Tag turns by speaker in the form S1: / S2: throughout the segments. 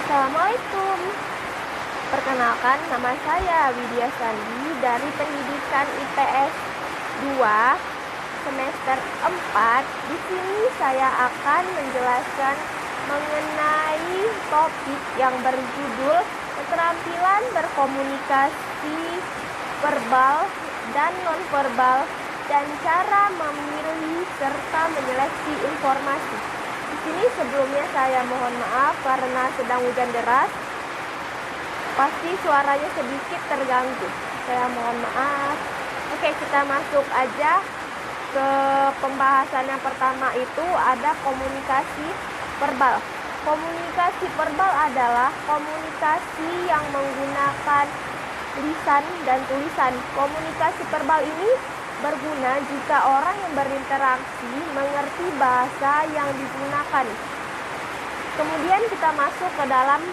S1: Assalamualaikum. Perkenalkan, nama saya Widya Sandi dari Pendidikan IPS 2 semester 4. Di sini saya akan menjelaskan mengenai topik yang berjudul keterampilan berkomunikasi verbal dan nonverbal dan cara memilih serta menyeleksi informasi. Di sini sebelumnya saya mohon maaf karena sedang hujan deras. Pasti suaranya sedikit terganggu. Saya mohon maaf. Oke, kita masuk aja ke pembahasan yang pertama, itu ada komunikasi verbal. Komunikasi verbal adalah komunikasi yang menggunakan lisan dan tulisan. Komunikasi verbal ini berguna jika orang yang berinteraksi mengerti bahasa yang digunakan. Kemudian kita masuk ke dalam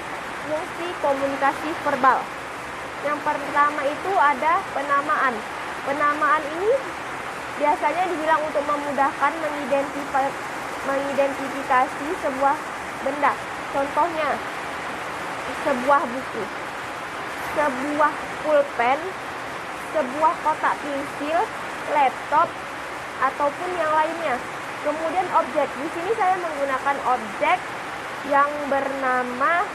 S1: fungsi komunikasi verbal. Yang pertama itu ada penamaan. Penamaan ini biasanya dibilang untuk memudahkan mengidentifikasi sebuah benda. Contohnya, sebuah buku, sebuah pulpen, sebuah kotak pensil, laptop, ataupun yang lainnya. Kemudian objek. Di sini saya menggunakan objek yang bernama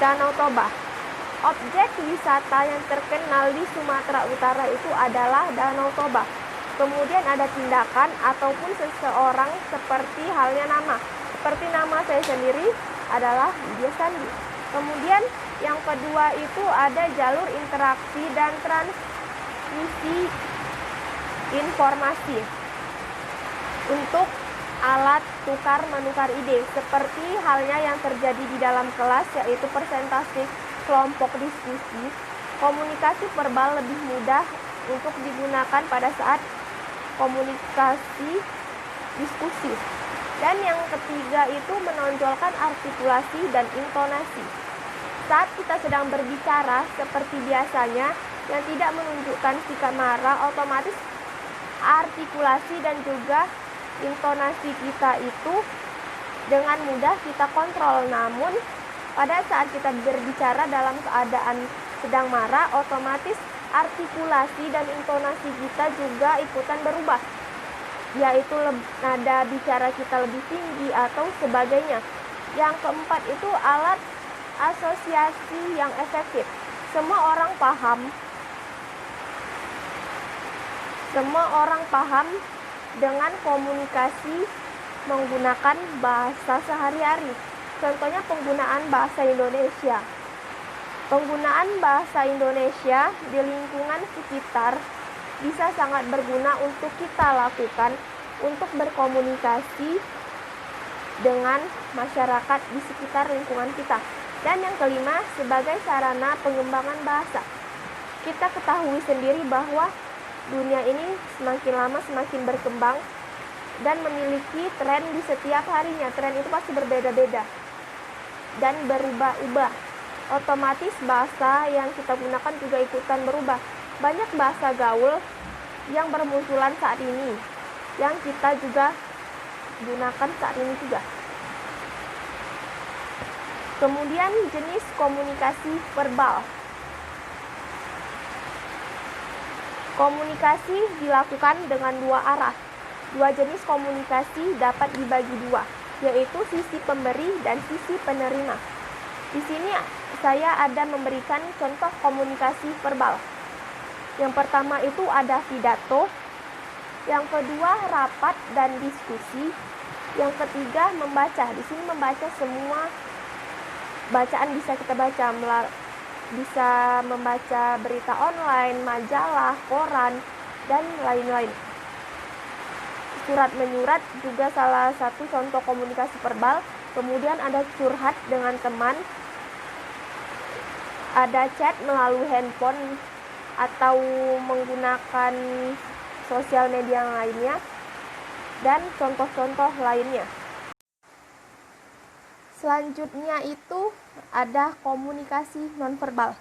S1: Danau Toba. Objek wisata yang terkenal di Sumatera Utara itu adalah Danau Toba. Kemudian ada tindakan ataupun seseorang seperti halnya nama. Seperti nama saya sendiri adalah Widya Sandi. Kemudian yang kedua itu ada jalur interaksi dan transmisi informasi untuk alat tukar-menukar ide, seperti halnya yang terjadi di dalam kelas, yaitu presentasi kelompok diskusi. Komunikasi verbal lebih mudah untuk digunakan pada saat komunikasi diskusi. Dan yang ketiga itu menonjolkan artikulasi dan intonasi. Saat kita sedang berbicara seperti biasanya yang tidak menunjukkan sikap marah, otomatis artikulasi dan juga intonasi kita itu dengan mudah kita kontrol. Namun pada saat kita berbicara dalam keadaan sedang marah, otomatis artikulasi dan intonasi kita juga ikutan berubah, yaitu nada bicara kita lebih tinggi atau sebagainya. Yang keempat itu alat asosiasi yang efektif. Semua orang paham dengan komunikasi menggunakan bahasa sehari-hari. Contohnya penggunaan bahasa Indonesia. Penggunaan bahasa Indonesia di lingkungan sekitar bisa sangat berguna untuk kita lakukan untuk berkomunikasi dengan masyarakat di sekitar lingkungan kita. Dan yang kelima, sebagai sarana pengembangan bahasa. Kita ketahui sendiri bahwa dunia ini semakin lama semakin berkembang dan memiliki tren di setiap harinya. Tren itu pasti berbeda-beda dan berubah-ubah. Otomatis bahasa yang kita gunakan juga ikutan berubah. Banyak bahasa gaul yang bermunculan saat ini, yang kita juga gunakan saat ini juga. Kemudian jenis komunikasi verbal. Komunikasi dilakukan dengan dua arah. Dua jenis komunikasi dapat dibagi dua, yaitu sisi pemberi dan sisi penerima. Di sini saya ada memberikan contoh komunikasi verbal. Yang pertama itu ada pidato, yang kedua rapat dan diskusi, yang ketiga membaca. Di sini membaca semua bacaan bisa kita baca, bisa membaca berita online, majalah, koran, dan lain-lain. Surat menyurat juga salah satu contoh komunikasi verbal. Kemudian ada curhat dengan teman, ada chat melalui handphone atau menggunakan sosial media lainnya, dan contoh-contoh lainnya. Selanjutnya itu ada komunikasi nonverbal.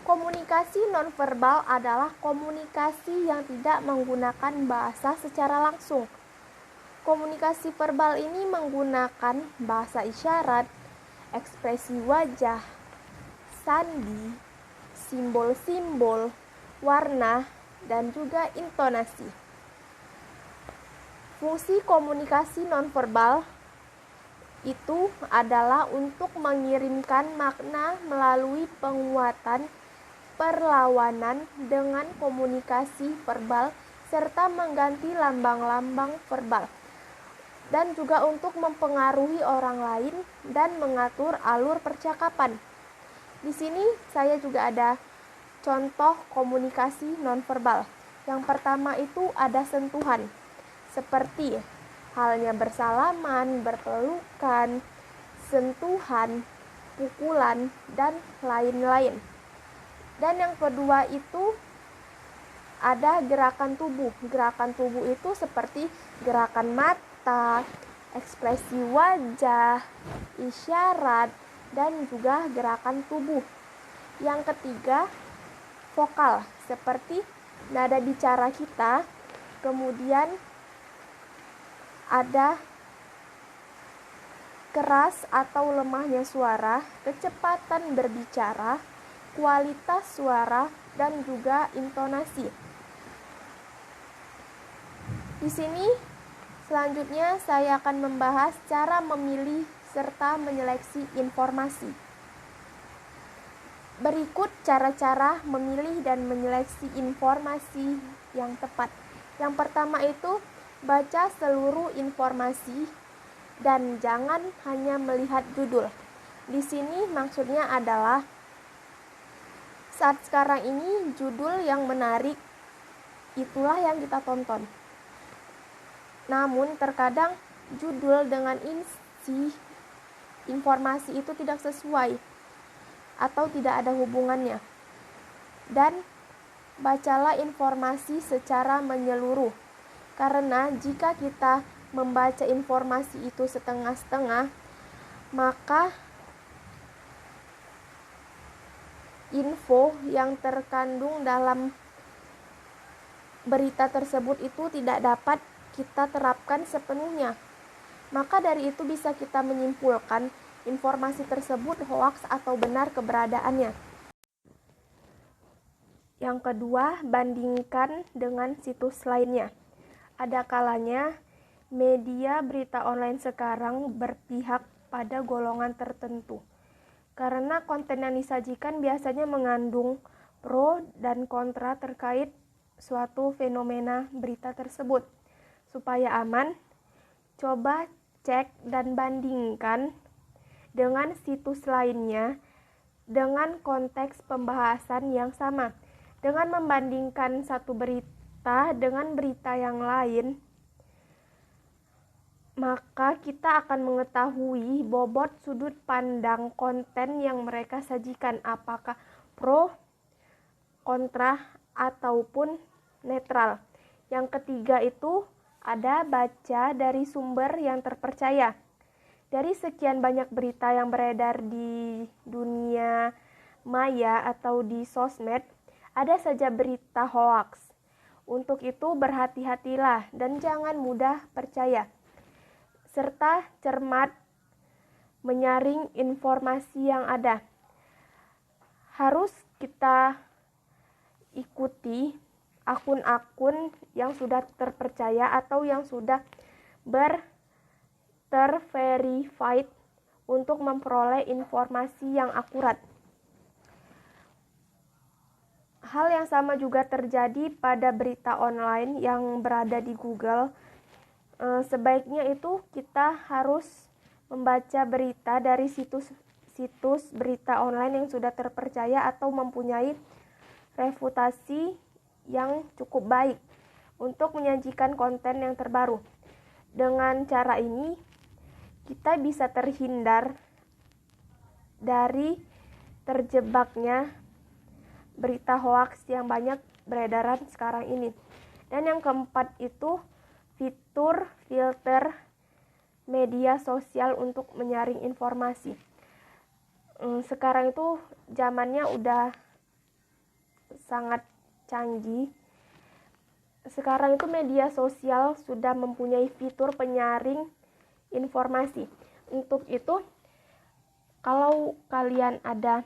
S1: Komunikasi nonverbal adalah komunikasi yang tidak menggunakan bahasa secara langsung. Komunikasi verbal ini menggunakan bahasa isyarat, ekspresi wajah, sandi, simbol-simbol, warna, dan juga intonasi. Fungsi komunikasi nonverbal itu adalah untuk mengirimkan makna melalui penguatan perlawanan dengan komunikasi verbal serta mengganti lambang-lambang verbal, dan juga untuk mempengaruhi orang lain dan mengatur alur percakapan. Di sini saya juga ada contoh komunikasi nonverbal. Yang pertama itu ada sentuhan, seperti halnya bersalaman, berpelukan, sentuhan, pukulan, dan lain-lain. Dan yang kedua itu ada gerakan tubuh. Gerakan tubuh itu seperti gerakan mata, ekspresi wajah, isyarat, dan juga gerakan tubuh. Yang ketiga, vokal, seperti nada bicara kita. Kemudian ada keras atau lemahnya suara, kecepatan berbicara, kualitas suara, dan juga intonasi. Di sini selanjutnya saya akan membahas cara memilih serta menyeleksi informasi. Berikut cara-cara memilih dan menyeleksi informasi yang tepat. Yang pertama itu baca seluruh informasi dan jangan hanya melihat judul. Di sini maksudnya adalah saat sekarang ini judul yang menarik itulah yang kita tonton. Namun terkadang judul dengan isi informasi itu tidak sesuai atau tidak ada hubungannya. Dan bacalah informasi secara menyeluruh. Karena jika kita membaca informasi itu setengah-setengah, maka info yang terkandung dalam berita tersebut itu tidak dapat kita terapkan sepenuhnya. Maka dari itu bisa kita menyimpulkan informasi tersebut hoaks atau benar keberadaannya. Yang kedua, bandingkan dengan situs lainnya. Ada kalanya media berita online sekarang berpihak pada golongan tertentu. Karena konten yang disajikan biasanya mengandung pro dan kontra terkait suatu fenomena berita tersebut. Supaya aman, coba cek dan bandingkan dengan situs lainnya dengan konteks pembahasan yang sama. Dengan membandingkan satu berita dengan berita yang lain, maka kita akan mengetahui bobot sudut pandang konten yang mereka sajikan, apakah pro, kontra, ataupun netral. Yang ketiga itu ada baca dari sumber yang terpercaya. Dari sekian banyak berita yang beredar di dunia maya atau di sosmed, ada saja berita hoaks. Untuk itu berhati-hatilah dan jangan mudah percaya, serta cermat menyaring informasi yang ada. Harus kita ikuti akun-akun yang sudah terpercaya atau yang sudah terverified untuk memperoleh informasi yang akurat. Hal yang sama juga terjadi pada berita online yang berada di Google. Sebaiknya itu kita harus membaca berita dari situs berita online yang sudah terpercaya atau mempunyai reputasi yang cukup baik untuk menyajikan konten yang terbaru. Dengan cara ini, kita bisa terhindar dari terjebaknya berita hoaks yang banyak beredaran sekarang ini. Dan yang keempat itu fitur filter media sosial untuk menyaring informasi. Sekarang itu zamannya udah sangat canggih. Sekarang itu media sosial sudah mempunyai fitur penyaring informasi. Untuk itu Kalau kalian ada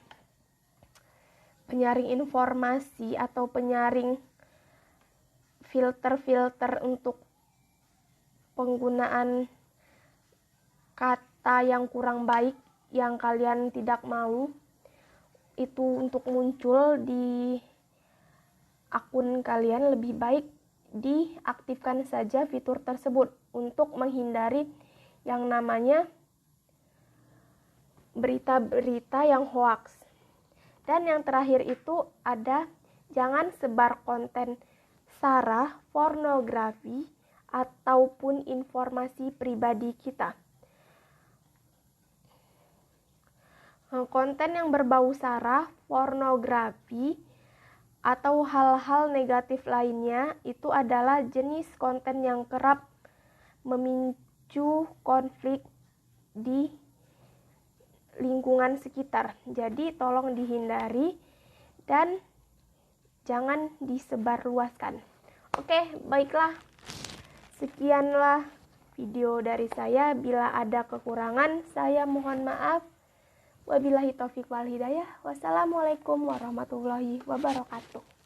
S1: penyaring informasi atau penyaring filter-filter untuk penggunaan kata yang kurang baik yang kalian tidak mau itu untuk muncul di akun kalian, lebih baik diaktifkan saja fitur tersebut untuk menghindari yang namanya berita-berita yang hoax. Dan yang terakhir itu ada jangan sebar konten sara, pornografi, ataupun informasi pribadi kita. Konten yang berbau sara, pornografi, atau hal-hal negatif lainnya itu adalah jenis konten yang kerap memicu konflik di lingkungan sekitar. Jadi tolong dihindari dan jangan disebarluaskan. Oke, baiklah. Sekianlah video dari saya. Bila ada kekurangan, saya mohon maaf. Wabillahi taufiq wal hidayah. Wassalamualaikum warahmatullahi wabarakatuh.